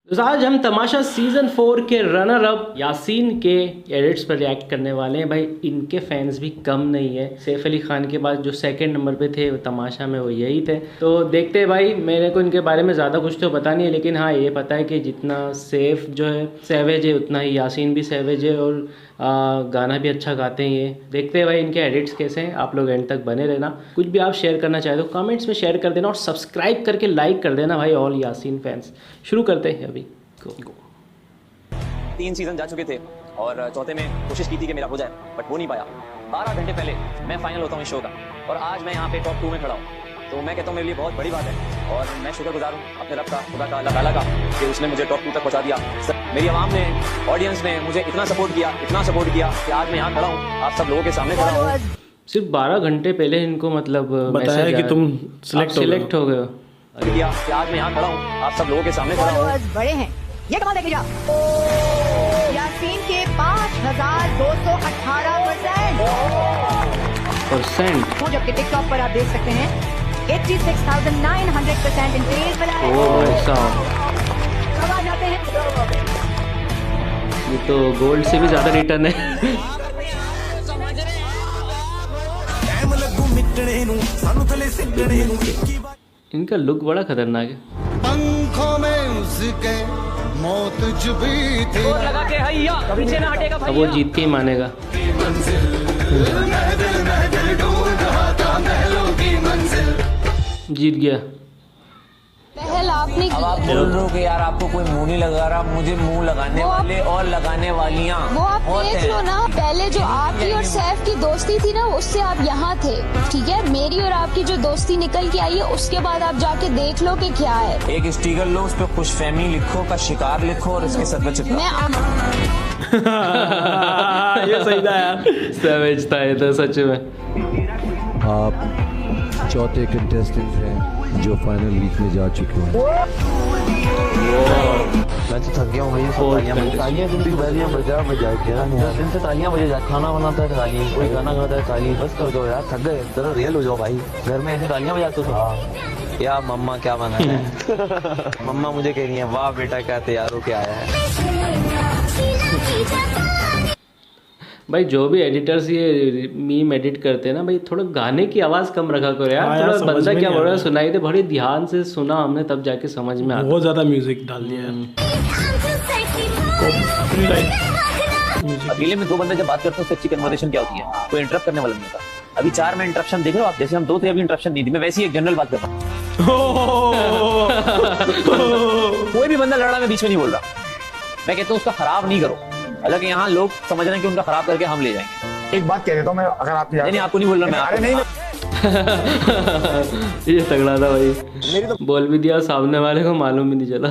तो आज हम तमाशा सीज़न 4 के रनर अप यासीन के एडिट्स पर रिएक्ट करने वाले हैं। भाई इनके फैंस भी कम नहीं है। सैफ अली खान के बाद जो सेकंड नंबर पे थे तमाशा में वो यही थे। तो देखते हैं भाई, मेरे को इनके बारे में ज़्यादा कुछ तो पता नहीं है, लेकिन हाँ ये पता है कि जितना सैफ जो है सैवेज है उतना ही यासीन भी सैवेज है और गाना भी अच्छा गाते हैं ये। देखते हैं भाई इनके एडिट्स कैसे हैं। आप लोग एंड तक बने रहना। कुछ भी आप शेयर करना चाहे तो कमेंट्स में शेयर कर देना और सब्सक्राइब करके लाइक कर देना भाई ऑल यासीन फैंस। शुरू करते हैं अभी। गो 3 सीजन जा चुके थे और चौथे में कोशिश की थी कि मेरा हो जाए, बट हो नहीं पाया। 12 घंटे पहले मैं फाइनल होता हूँ इस शो का और आज मैं यहाँ पे टॉप 2 में खड़ा हूँ। तो मैं कहता हूँ मेरे लिए बहुत बड़ी बात है और मैं शुक्रगुजार हूँ अपने रब का, खुदा का, अल्लाह ताला का कि उसने मुझे टॉप 2 तक पहुँचा दिया। मेरी आवाम ने, ऑडियंस ने मुझे इतना सपोर्ट किया कि आज मैं यहाँ खड़ा हूँ, आप सब लोगों के सामने खड़ा हूँ। सिर्फ 12 घंटे पहले इनको मतलब बताया कि तुम सिलेक्ट हो गए किया कि आज मैं यहाँ खड़ा हूँ, आप सब लोगों के सामने खड़ा हूँ। बड़े हैं ये कमाल देख लीजिए यासीन के 5218%, जबकि टिकटॉक पर आप देख सकते हैं 86,900% इंक्रीज मिला है। कब आ जाते हैं? ये तो गोल्ड से भी ज़्यादा रिटर्न है। इनका लुक बड़ा खतरनाक है। पंखों में उसके मौत जुबी थी, लगा के हैया पीछे ना हटेगा अब वो जीत के ही मानेगा। जीत गया। पहल आपने अब आप बोल रहे हो कि यार आपको कोई मुंह नहीं लगा रहा, मुझे मुंह लगाने वाले और लगाने वालियां वो आप देख लो ना। पहले जो आपकी और सैफ की दोस्ती थी ना, उससे आप यहाँ थे, ठीक है। मेरी और आपकी जो दोस्ती निकल के आई है उसके बाद आप जाके देख लो कि क्या है। एक स्टिकर लो, उस पर खुशफहमी लिखो का शिकार लिखो और इसके सर पे चिपका। ये सही था यार, सैवेज था ये तो सच में। आप चौथे कंटेस्टेंट हैं जो फाइनल वीक में जा चुके हैं। मैं तो थक गया हूँ भाई। तालियां जिंदगी भरियां बजा बजा के 10 दिन से तालियां बजा, खाना बनाता है ताली, कोई गाना गाता है ताली। बस कर दो यार, थक गए, जरा रियल हो जाओ भाई। घर में ऐसे तालियां बजाते हो या मम्मा क्या बना है? मम्मा मुझे कह रही है वाह बेटा क्या तैयार होके आया है। भाई जो भी एडिटर्स ये मीम एडिट करते हैं ना भाई, थोड़ा गाने की आवाज़ कम रखा करो यार। यार, थोड़ा बंदा क्या बोल रहा है नहीं सुनाई दे, बड़ी ध्यान से सुना हमने तब जाके समझ में आता। बहुत ज्यादा म्यूजिक डाल दिया है। अकेले में 2 बंदे जब बात करते हैं उससे अच्छी कन्वर्सेशन क्या होती है? कोई इंटरप्ट करने वाला नहीं होता। अभी 4 में इंटरप्शन देख रहे हो आप, जैसे हम 2 थे अभी इंटरप्शन नहीं थी। मैं वैसे ही एक जनरल बात कर रहा हूँ। कोई भी बंदा लड़ रहा, मैं बीच में नहीं बोल रहा। मैं कहता हूँ उसका खराब नहीं करो। हालांकि यहाँ लोग समझ रहे हैं कि उनका खराब करके हम ले जाएंगे। एक बात कह देता हूँ मैं, अगर आप नहीं आपको नहीं बोल रहा मैं। अरे नहीं ये तगड़ा था भाई। मेरी तो बोल भी दिया, सामने वाले को मालूम भी नहीं चला।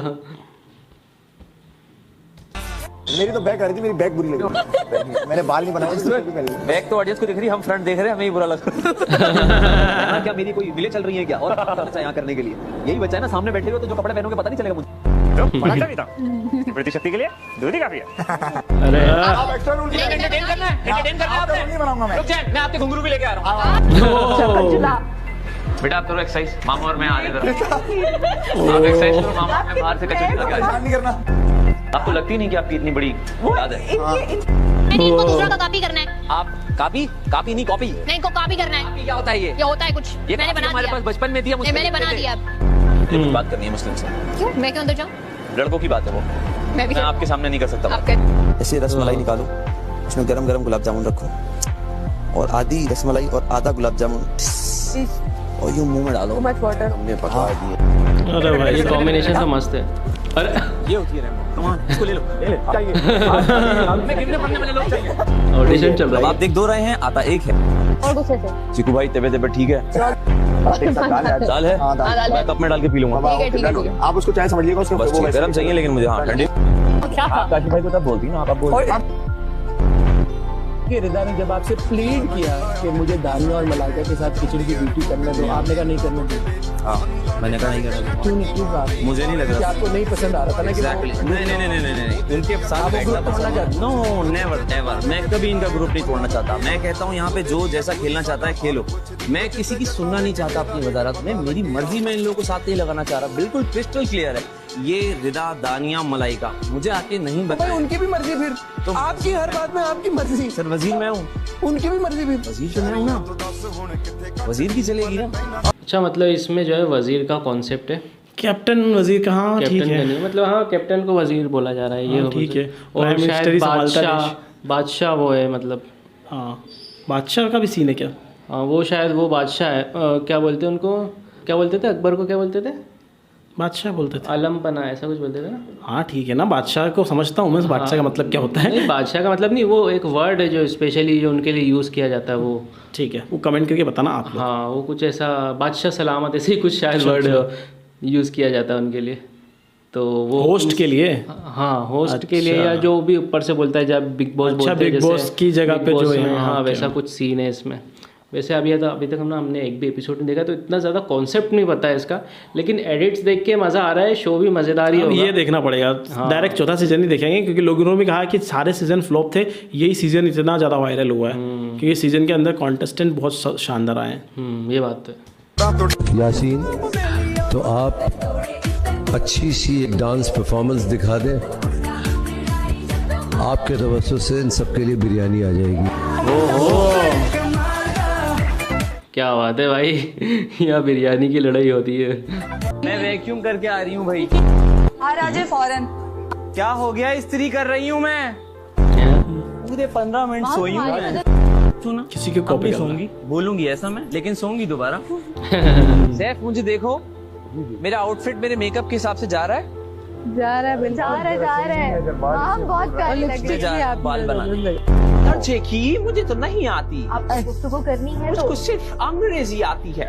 मेरी तो बैक आ रही थी, मेरी बैक बुरी लगी। मैंने बाल नहीं बनाए इसलिए भी कर ली। बैक तो ऑडियंस को दिख रही है, हम फ्रंट देख रहे हैं, हमें ही बुरा लग रहा है। क्या मेरी कोई विले चल रही है क्या? और यहाँ करने के लिए यही बच्चा है ना, सामने बैठे हो तो जो कपड़े पहनोगे पता नहीं चलेगा मुझे। शक्ति के लिए दूध ही काफी है। अरे आप एक्स्ट्रा रूल एंटरटेन करना है आपने। नहीं बनाऊंगा मैं आपके घुंघरू भी लेके आ रहा हूँ। बेटा आप करो एक्सरसाइज, मामा और मैं आगे जरा। आप एक्सरसाइज करो, मामा मैं बाहर से कचौड़ी लेके आ रहा हूं। नहीं करना। आपको लगती नहीं कि आपकी इतनी बड़ी औलाद है? इनको दूसरा का कॉपी करना है। आप कॉपी नहीं कॉपी। नहीं, इनको कॉपी करना है। क्या होता है ये होता है कुछ, ये मैंने बना हमारे दिया। पास बचपन में थी, हम मैंने बना दिया। कुछ बात करनी है मुस्लिम से। क्यों? मैं क्यों अंदर जाऊँ? लड़कों की बात है वो, मैं भी मैं आपके सामने नहीं कर सकता। ऐसे रसमलाई निकालो, उसमें गरम गरम गुलाब जामुन रखो और आधी रसमलाई और आधा गुलाब जामुन और यूं मुंह में डालो। हमने पका दिया। अरे भाई ये कॉम्बिनेशन तो मस्त है। अरे ये होती है रेमो, कमान इसको ले लो, ले चाहिए। मैं गिरने पड़ने वाले लोग चाहिए। ऑडिशन चल रहा आप देख 2 रहे हैं, आता 1 है। और गुस्से से चिकू भाई तबीयत ठीक है? दाल है, हाँ, दाल। मैं कप में डाल के पी लूंगा। ठीक है। आप उसको चाय समझिएगा, उसको बस ठीक, गरम चाहिए लेकिन मुझे। हाँ ठंडी। आप काशी भाई को तब बोलती ना, आप बोल कि रिदा ने जब आपसे प्लीड किया कि मुझे दानिया और मलाइका के साथ किचन की ड्यूटी करने दो, आपने कहा नहीं करने दो। हाँ मैंने कहा नहीं करना। क्यों नहीं? क्यों बात? मुझे नहीं लग कि रहा। आपको नहीं पसंद आ रहा था ना कि नहीं उनके साथ बैठना पसंद है। नो नेवर नेवर, मैं कभी इनका ग्रुप नहीं तोड़ना चाहता। मैं कहता हूँ यहाँ पे जो जैसा खेलना चाहता है खेलो, मैं किसी की सुनना नहीं चाहता अपनी वजारत में। मेरी मर्जी में इन लोगों को साथ नहीं लगाना चाह रहा, बिल्कुल क्रिस्टल क्लियर है। ये रिदा, दानिया, मलाइका मुझे आके नहीं भाई बताया। उनकी भी मर्जी फिर तो आपकी हर बात में आपकी मर्जी। सर वजीर मैं हूँ, उनकी भी मर्जी फिर। वजीर तो मैं हूँ ना, वजीर की चलेगी ना। अच्छा मतलब इसमें जो है वजीर का कॉन्सेप्ट है, कैप्टन वजीर का, हाँ ठीक कैप्टन का है। नहीं, मतलब हाँ कैप्टन को वजीर बोला जा रहा है, ये हाँ, हो ठीक सकता है। और प्राइम मिनिस्टर शायद ही संभालता बादशाह वो है मतलब। हाँ, बादशाह का भी सीन है क्या? हाँ वो शायद वो बादशाह है, क्या बोलते हैं उनको, क्या बोलते थे अकबर को, क्या बोलते थे? बादशाह बोलते थे। आलम पना ऐसा कुछ बोलते थे ना। हाँ ठीक है ना, बादशाह को समझता हूँ मैं, बादशाह का मतलब क्या होता है। नहीं बादशाह का मतलब नहीं, वो एक वर्ड है जो स्पेशली जो उनके लिए यूज़ किया जाता है वो। ठीक है, वो कमेंट करके बताना आप लोग। हाँ वो कुछ ऐसा बादशाह सलामत ऐसे ही कुछ शायद वर्ड यूज़ किया जाता है उनके लिए। तो वो होस्ट के लिए, हाँ होस्ट के लिए, या जो भी ऊपर से बोलता है जब बिग बॉस अच्छा, बोलते हैं बिग बॉस की जगह बिग पे बॉस जो है, में, हाँ, हाँ ओके। वैसा कुछ सीन है इसमें। वैसे अभी तक हमने एक भी एपिसोड नहीं देखा तो इतना ज़्यादा कॉन्सेप्ट नहीं पता है इसका, लेकिन एडिट्स देख के मज़ा आ रहा है, शो भी मज़ेदार ही अब होगा। ये देखना पड़ेगा, डायरेक्ट चौथा सीजन ही देखेंगे, क्योंकि लोगों ने भी कहा कि सारे सीजन फ्लॉप थे, यही सीजन इतना ज़्यादा वायरल हुआ है क्योंकि सीजन के अंदर कॉन्टेस्टेंट बहुत शानदार आए हैं। ये बात तो है। यासीन, तो आप अच्छी सी एक डांस परफॉर्मेंस दिखा दें, आपके तवज्जो से इन सबके लिए बिरयानी आ जाएगी। क्या बात है भाई, यहाँ बिरयानी की लड़ाई होती है। मैं वैक्यूम करके आ रही हूँ भाई। आ राजे फौरन। क्या हो गया, इस्त्री कर रही हूँ मैं। पूरे 15 मिनट सोई हूँ मैं। सुना किसी के कॉपी सोंगी, बोलूंगी ऐसा मैं, लेकिन सोंगी दोबारा। सैफ मुझे देखो, मेरा आउटफिट मेरे मेकअप के हिसाब से जा रहा है। जा रहा है हाँ, बहुत प्यारी लग रही है आप। बाल बनाने की मुझे तो नहीं आती, आप गुफ्तगू करनी है तो मुझको सिर्फ अंग्रेजी आती है।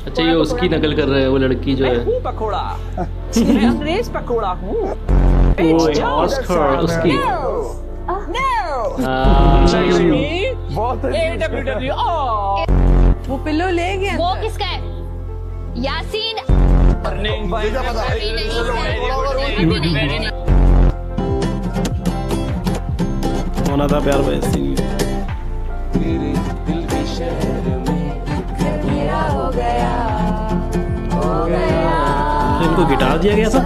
अच्छा ये उसकी नकल कर रहे हैं वो लड़की जो है। मैं हूँ पकोड़ा, मैं अंग्रेज पकोड़ा हूँ। ऑस्कर उसकी वो पिल्लो ले गया। वो किसका है? यासीन। होना था प्यार वैसे ही। इनको गिटार दिया गया था।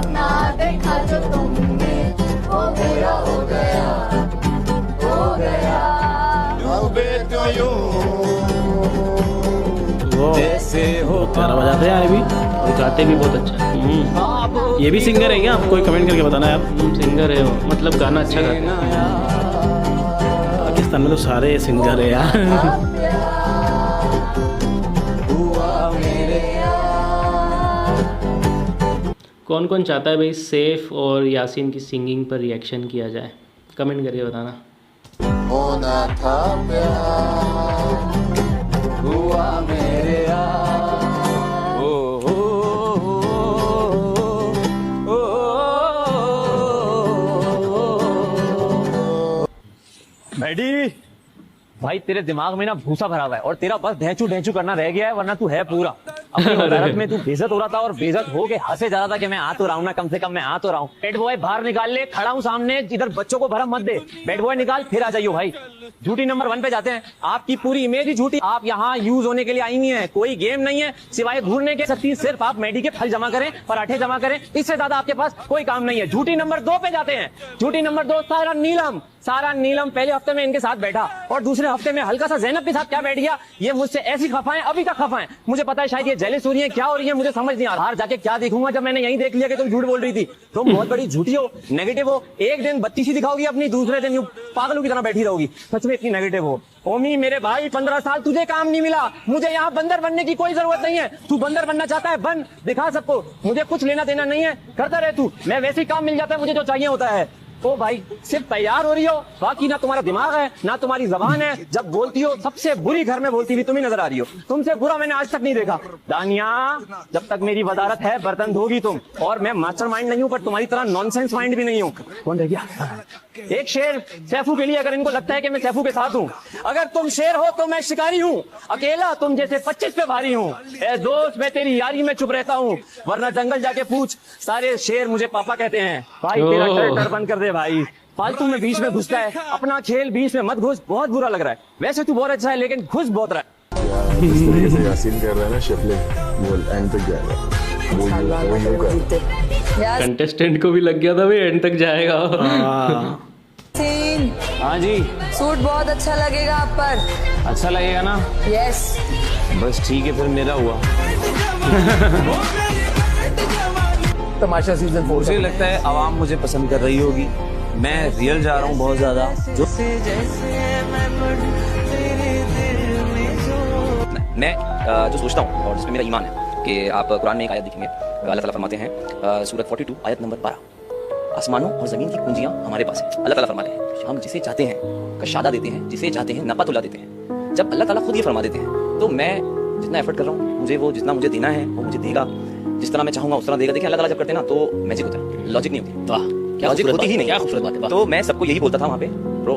वो प्यारा बजाते हैं यार, ये भी और गाते भी बहुत अच्छा है। ये भी सिंगर है क्या? आप कोई कमेंट करके बताना यार। सिंगर है वो, मतलब गाना अच्छा गाते हैं। पाकिस्तान में तो सारे सिंगर है यार। कौन कौन चाहता है भाई सैफ और यासीन की सिंगिंग पर रिएक्शन किया जाए? कमेंट करके बताना। होना था प्यार हुआ मेरे मैडी भाई, तेरे दिमाग में ना भूसा भरा हुआ है और तेरा बस ढेंचू ढेंचू करना रह गया है, वरना तू है पूरा। अपनी वजारत में तू बेइज्जत हो रहा था और बेइज्जत हो के हंसे जा रहा था कि मैं आ तो रहा हूँ ना, कम से कम मैं आ तो रहा हूँ। बैड बॉय बाहर निकाल ले, खड़ा हूँ सामने, इधर बच्चों को भरम मत दे। बैड बॉय निकाल, फिर आ जाइयो भाई। झूठी नंबर 1 पे जाते हैं। आपकी पूरी इमेज ही झूठी। आप यहाँ यूज होने के लिए आई हुई है, कोई गेम नहीं है सिवाय घूरने के। सकती सिर्फ आप मैडी के फल जमा करें, पराठे जमा करें, इससे ज्यादा आपके पास कोई काम नहीं है। झूठी नंबर 2 पे जाते हैं। झूठी नंबर 2 सारा नीलम पहले हफ्ते में इनके साथ बैठा और दूसरे हफ्ते में हल्का सा जैनब के साथ क्या बैठ गया। ये मुझसे ऐसी खफाएं, अभी तक खफाएं। मुझे पता है शायद ये जेलस हो रही है, क्या हो रही है मुझे समझ नहीं आ रहा। बाहर जाके क्या देखूंगा जब मैंने यही देख लिया कि तुम झूठ बोल रही थी। तुम बहुत बड़ी झूठी हो, नेगेटिव हो। एक दिन बत्ती सी दिखाओगी अपनी, दूसरे दिन यूं पागलों की तरह बैठी रहोगी। सच में इतनी नेगेटिव हो। ओमी मेरे भाई, 15 साल तुझे काम नहीं मिला, मुझे यहाँ बंदर बनने की कोई जरूरत नहीं है। तू बंदर बनना चाहता है बन, दिखा सबको, मुझे कुछ लेना देना नहीं है, करता रहे तू। मैं वैसे ही काम मिल जाता है मुझे जो चाहिए होता है। ओ भाई सिर्फ तैयार हो रही हो, बाकी ना तुम्हारा दिमाग है ना तुम्हारी जबान है। जब बोलती हो सबसे बुरी घर में बोलती हुई तुम ही नजर आ रही हो। तुमसे बुरा मैंने आज तक नहीं देखा। दानिया, जब तक मेरी वजारत है बर्तन धोगी तुम। और मैं मास्टरमाइंड नहीं हूँ, पर तुम्हारी तरह नॉनसेंस माइंड भी नहीं हूँ। कौन रह गया? एक शेर सैफू के लिए, अगर इनको लगता है कि मैं सैफू के साथ हूँ। अगर तुम शेर हो तो मैं शिकारी हूँ, अकेला तुम जैसे 25 पे भारी हूँ। ए दोस्त, मैं तेरी यारी में चुप रहता हूँ, वरना जंगल जाके पूछ, सारे शेर मुझे पापा कहते हैं। भाई तेरा ट्रैक्टर बंद कर दे भाई, फालतू में बीच में घुसता है। अपना खेल बीच में मत घुस, बहुत बुरा लग रहा है। वैसे तू बहुत अच्छा है लेकिन घुस बहुत रहा है। यासीन कर रहा है ना, शफले वो एंड तक जाएगा। वो यूं कर कंटेस्टेंट को भी लग गया था भाई एंड तक जाएगा। हाँ जी, सूट बहुत अच्छा लगेगा आप पर। अच्छा लगेगा ना? यस। बस ठीक है, फिर मेरा हुआ। तमाशा सीजन 4 मुझे लगता है आवाम मुझे पसंद कर रही होगी। मैं रियल जा रहा हूँ बहुत ज्यादा। जो मैं जो सोचता हूँ और जिसमें मेरा ईमान है कि आप कुरान में एक आयत देखेंगे, अल्लाह ताला फरमाते हैं सूरत 42 आयत नंबर 12, आसमानों और ज़मीन की कुंजियाँ हमारे पास हैं। अल्लाह ताला फरमाते हैं हम जिसे चाहते हैं कशादा देते हैं, जिसे चाहते हैं नपा तुला देते हैं। जब अल्लाह ताला खुद ये फरमा देते हैं तो मैं जितना एफर्ट कर रहा हूँ मुझे वो जितना मुझे देना है वो मुझे देगा, जिस तरह मैं चाहूँगा उस तरह देगा। देखिए अल्लाह ताला जब करते हैं ना तो मैजिक होता है, लॉजिक नहीं होती। वाह, क्या लॉजिक होती ही नहीं। क्या खूबसूरत बात है। तो मैं सबको यही बोलता था वहाँ पे, ब्रो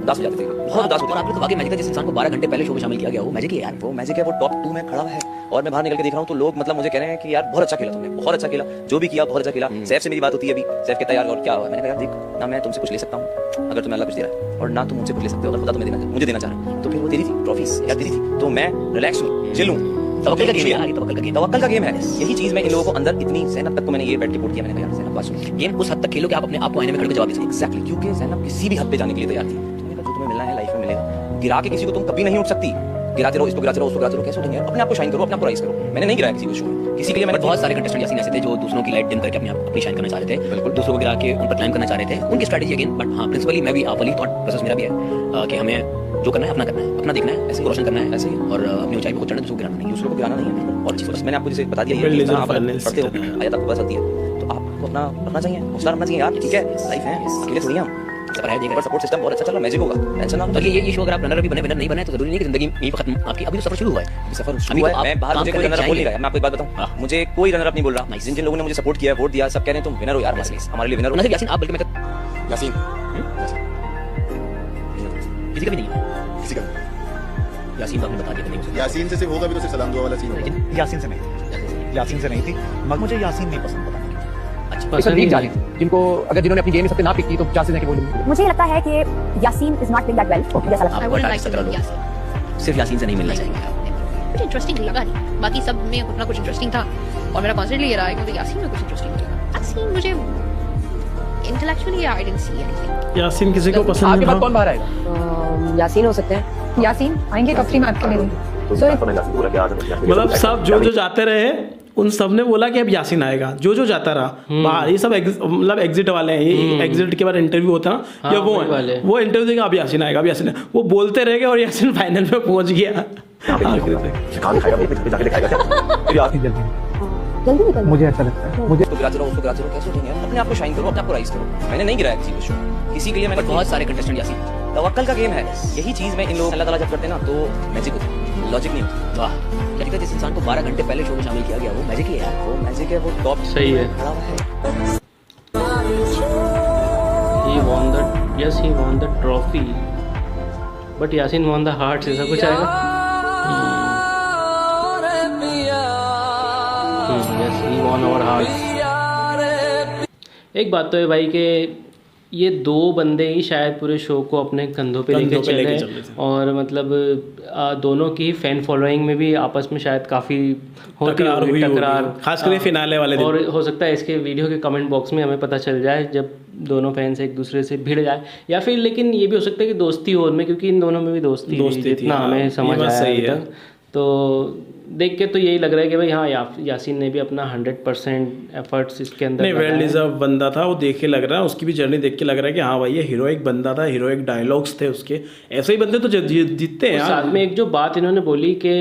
उदास हो जाते थे, बहुत उदास होते थे। आपने तो वाकई मैजिक है, जिस इंसान को 12 घंटे पहले शो में शामिल किया गया, वो मैजिक है यार। वो मैजिक है, वो टॉप 2 में खड़ा है और मैं बाहर निकल के देख रहा हूँ तो लोग मतलब मुझे कह रहे हैं कि यार बहुत अच्छा खेला तुमने, बहुत अच्छा खेला, जो भी किया बहुत अच्छा खेला। सैफ से मेरी बात होती है अभी, सैफ कहता है यार और क्या हुआ। मैंने कहा यार देख ना, मैं तुमसे कुछ ले सकता हूँ अगर तुम्हें अल्लाह कुछ दे रहा है, और ना तुम मुझसे कुछ ले सकते हो अगर खुदा तुम्हें मुझे देना चाह रहा है। तो फिर वो तेरी थी ट्रॉफीज या तेरी थी, तो मैं रिलैक्स हूँ, चिल हूँ। तवक्कल का गेम है। यही चीज मैं इन लोगों को अंदर इतनी ज़ैनब तक को मैंने ये बैठ के पोट किया। मैंने कहा यार ज़ैनब बात सुनो, गेम उस हद तक खेलो कि आप अपने आप को आईने में खड़े जवाब दे सकें। एग्जैक्टली, क्योंकि ज़ैनब किसी भी हद पे जाने के लिए तैयार थी। तुमने कहा जो तुम्हें मिलना है लाइफ में मिलेगा। गिरा के किसी को तुम कभी नहीं उठ सकती। गिराते रहो, इसको गिराते रहो, उसको गिराते रहो, कैसे उठेंगे? अपने आप को शाइन करो, अपने आप को राइज करो। मैंने नहीं गिराया किसी को शो में, किसी के लिए। मैंने बहुत सारे कंटेस्टेंट यासीन ऐसे थे जो दूसरों की लाइट डिम करके अपनी शाइन करना चाह रहे थे, बिल्कुल दूसरों को गिरा के उन पर क्लाइम करना चाह रहे थे। उनकी स्ट्रेटजी अगेन, बट हाँ प्रिंसिपली मैं भी आप वाली थॉट प्रोसेस मेरा भी है कि हमें जो करना है अपना करना है, अपना देखना है, ऐसे रोशन करना है ऐसे ही, और अपनी ऊंचाई पे खुद चढ़ना, दूसरों को गिराना नहीं, दूसरों को गिराना नहीं है। और चीज़ बस मैंने आपको जैसे बता दिया, ये पढ़ते हो आयत आपको बस आती है तो आपको अपना रखना चाहिए, हौसला रखना चाहिए यार। ठीक है, लाइफ है, अकेले थोड़ी हम सपोर्ट सिस्टम बहुत अच्छा चल रहा है, मैजिक होगा, टेंशन ना। तो ये शो अगर आप रनर भी बने, विनर नहीं बने तो जरूरी नहीं कि जिंदगी यहीं पर खत्म। आपकी अभी तो सफर शुरू हुआ है, सफर शुरू हुआ है। मैं बाहर मुझे कोई रनर बोल नहीं रहा, मैं आपको एक बात बताऊं, मुझे कोई रनर अप नहीं बोल रहा। जिन जिन लोगों ने मुझे सपोर्ट किया, वोट दिया, सब कह रहे हैं तुम विनर हो यार, बस हमारे लिए विनर हो। यासीन आप, बल्कि मैं यासीन किसी का भी नहीं है, किसी का यासीन तो आपने बता दिया नहीं। यासीन से सिर्फ होगा भी तो सिर्फ सलाम दुआ वाला सीन होगा। यासीन से नहीं, यासीन से नहीं थी, मगर मुझे यासीन नहीं पसंद। जिनको अगर जिन्होंने अपनी गेम सबसे ना पिक की तो चांसेस हैं कि वो मुझे लगता है कि Yasin is not playing that well. जैसा लगता है सिर्फ यासीन से नहीं मिलना चाहिए। कुछ इंटरेस्टिंग लगा नहीं, बाकी सब में अपना कुछ इंटरेस्टिंग था और मेरा कॉन्स्टेंटली ये रहा है कि यासीन में कुछ इंटरेस्टिंग नहीं लगा। यासीन मुझे intellectually I didn't see anything. Yasin किसी को पसंद नहीं। आपके बाद कौन बाहर आएगा? यासीन हो सकते हैं, यासीन आएंगे कब फ्री मैच के लिए। मतलब सब जो जाते रहे उन सब ने बोला कि अब यासीन आएगा, जो जाता रहा बाहर। ये सब मतलब एग्जिट वाले हैं, ये एग्जिट के बाद इंटरव्यू होता है ना, या वो इंटरव्यू देगा अब यासीन आएगा, अब यासीन वो बोलते रह गए और यासीन फाइनल में पहुंच गया। मुझे ऐसा लगता है, मुझे तो गिराते रहो, उसको गिराते रहो, कैसे उठेंगे? अपने आप को शाइन करो, अपने आप को राइज करो। मैंने नहीं गिराया किसी को शो, किसी के लिए मैंने बहुत सारे कंटेस्टेंट यासीन। तवक्कल का गेम है। यही चीज मैं इन लोगों अल्लाह ताला जब करते हैं ना तो मैजिक होता है, लॉजिक नहीं होती। वाह, लगता है जिस इंसान को 12 घंटे पहले शो में शामिल किया गया वो मैजिक ही है यार, वो मैजिक है, वो टॉप सही है। he won the trophy but Yasin won the hearts, ऐसा कुछ आएगा। yes, he won our hearts। एक बात तो है भाई कि ये 2 बंदे ही शायद पूरे शो को अपने कंधों पे लेके चले और मतलब दोनों की फैन फॉलोइंग में भी आपस में शायद काफ़ी होती टकरार, खासकर फिनाले वाले दिन। और हो सकता है इसके वीडियो के कमेंट बॉक्स में हमें पता चल जाए जब दोनों फैंस एक दूसरे से भिड़ जाए, या फिर लेकिन ये भी हो सकता है कि दोस्ती हो उनमें, क्योंकि इन दोनों में भी दोस्ती थी जितना हमें समझ आया। तो देख के तो यही लग रहा है कि भाई हाँ यासीन ने भी अपना 100% एफर्ट्स इसके अंदर, नहीं वेल डिजर्व बंदा था वो, देख के लग रहा है उसकी भी जर्नी देख के लग रहा है कि हाँ भाई ये हीरोइक बंदा था, हीरोइक डायलॉग्स थे उसके, ऐसे ही बंदे तो जीतते हैं। साथ में एक जो बात इन्होंने बोली कि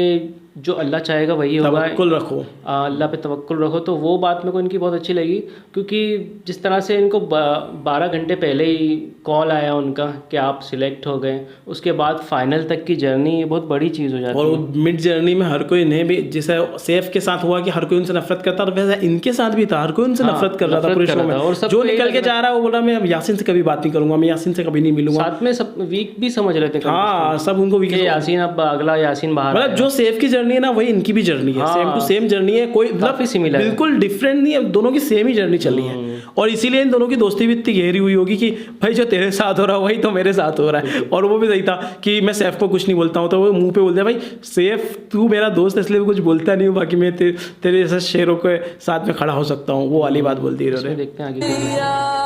जो अल्लाह चाहेगा वही होगा, तवक्कुल रखो, अल्लाह पे तवक्कुल रखो, तो वो बात मेरे को इनकी बहुत अच्छी लगी, क्योंकि जिस तरह से इनको 12 घंटे पहले ही कॉल आया उनका कि आप सिलेक्ट हो गए, उसके बाद फाइनल तक की जर्नी ये बहुत बड़ी चीज़ हो जाती है। और मिड जर्नी में हर कोई इन्हें भी, जैसे सैफ के साथ हुआ कि हर कोई उनसे नफरत करता था, वैसे इनके साथ भी था, हर कोई उनसे नफरत कर रहा था पूरे शो में। और जो निकल के जा रहा है वो बोला मैं यासीन से कभी बात नहीं करूंगा, मैं यासीन से कभी नहीं मिलूंगा। साथ में सब वीक भी समझ रहे थे, हाँ सब उनको वीक, यासीन अब अगला यासीन बाहर, मतलब जो सैफ की जर्नी है ना वही इनकी भी जर्नी है, सेम टू सेम जर्नी है, कोई मतलब बिल्कुल डिफरेंट नहीं है, दोनों की सेम ही जर्नी चल रही है। और इसीलिए इन दोनों की दोस्ती भी इतनी गहरी हुई होगी कि भाई जो तेरे साथ हो रहा है वही तो मेरे साथ हो रहा है। और वो भी सही था कि मैं सैफ को कुछ नहीं बोलता हूँ तो वो मुंह पे बोलते हैं भाई सैफ तू मेरा दोस्त इसलिए भी कुछ बोलता नहीं हूँ, बाकी मैं तेरे जैसे शेरों के साथ में खड़ा हो सकता हूँ, वो वाली बात बोलती है। देखते हैं आगे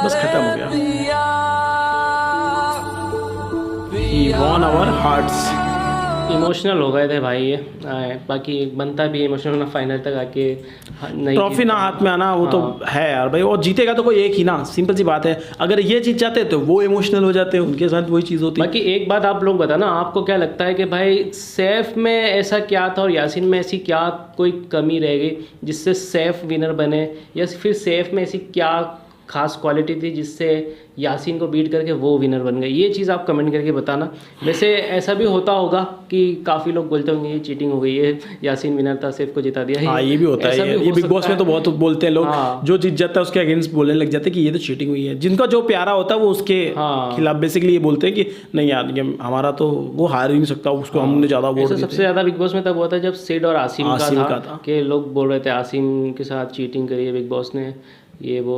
बस खत्म हो गया। He won our hearts। Emotional हो गए थे भाई ये। बाकी बनता भी इमोशनल ना, फाइनल तक आके नहीं ट्रॉफी ना हाथ में आना वो तो है यार भाई, और जीतेगा तो कोई एक ही ना, सिंपल सी बात है। अगर ये जीत जाते तो वो इमोशनल हो जाते हैं, उनके साथ वही चीज़ होती। बाकी एक बात आप लोग बताना, आपको क्या लगता है कि भाई सैफ में ऐसा क्या था और यासीन में ऐसी क्या कोई कमी रह गई जिससे सैफ विनर बने, या फिर सैफ में ऐसी क्या खास क्वालिटी थी जिससे यासीन को बीट करके वो विनर बन गए? ये चीज़ आप कमेंट करके बताना। वैसे ऐसा भी होता होगा कि काफ़ी लोग बोलते होंगे ये चीटिंग हो गई है, यासीन विनर था सैफ को जिता दिया। हाँ ये भी होता है, ये बिग बॉस में तो बहुत बोलते हैं लोग। जो जीत जाता है उसके अगेंस्ट बोलने लग जाते हैं कि ये तो चीटिंग हुई है। जिनका जो प्यारा होता है वो उसके खिलाफ बेसिकली ये बोलते हैं कि नहीं यार ये हमारा तो वो हार ही नहीं सकता, उसको हमने ज़्यादा वोट दिए। सबसे ज़्यादा बिग बॉस में तब हुआ था जब सिड और आसिम का था कि लोग बोल रहे थे आसिम के साथ चीटिंग करी है बिग बॉस ने, ये वो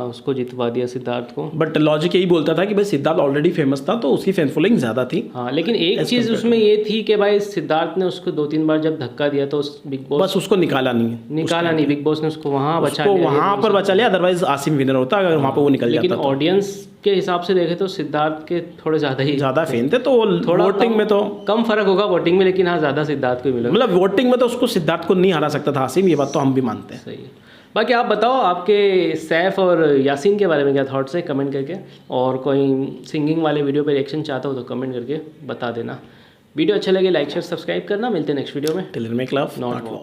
उसको जितवा दिया सिद्धार्थ को। बट लॉजिक यही बोलता था कि भाई सिद्धार्थ ऑलरेडी फेमस था तो उसकी फैन फॉलोइंग ज़्यादा थी। हाँ लेकिन एक चीज़ उसमें ये थी कि भाई सिद्धार्थ ने उसको 2-3 बार जब धक्का दिया तो बिग बॉस बस उसको निकाला नहीं, बिग बॉस ने उसको वहाँ बचा लिया, वहाँ पर बचा लिया। अदरवाइज आसिम विनर होता अगर वहाँ पर वो निकल जाता। लेकिन ऑडियंस के हिसाब से देखे तो सिद्धार्थ के थोड़े ज़्यादा फैन थे, तो थोड़ा वोटिंग में तो कम फर्क होगा वोटिंग में, लेकिन हाँ ज़्यादा सिद्धार्थ को मिला। मतलब वोटिंग में तो उसको सिद्धार्थ को नहीं हरा सकता था आसिम, ये बात तो हम भी मानते हैं। सही है। बाकी आप बताओ आपके सैफ और यासीन के बारे में क्या थॉट्स है कमेंट करके, और कोई सिंगिंग वाले वीडियो पे रिएक्शन चाहता हो तो कमेंट करके बता देना। वीडियो अच्छा लगे लाइक शेयर सब्सक्राइब करना। मिलते हैं नेक्स्ट वीडियो में। Till then make love not war.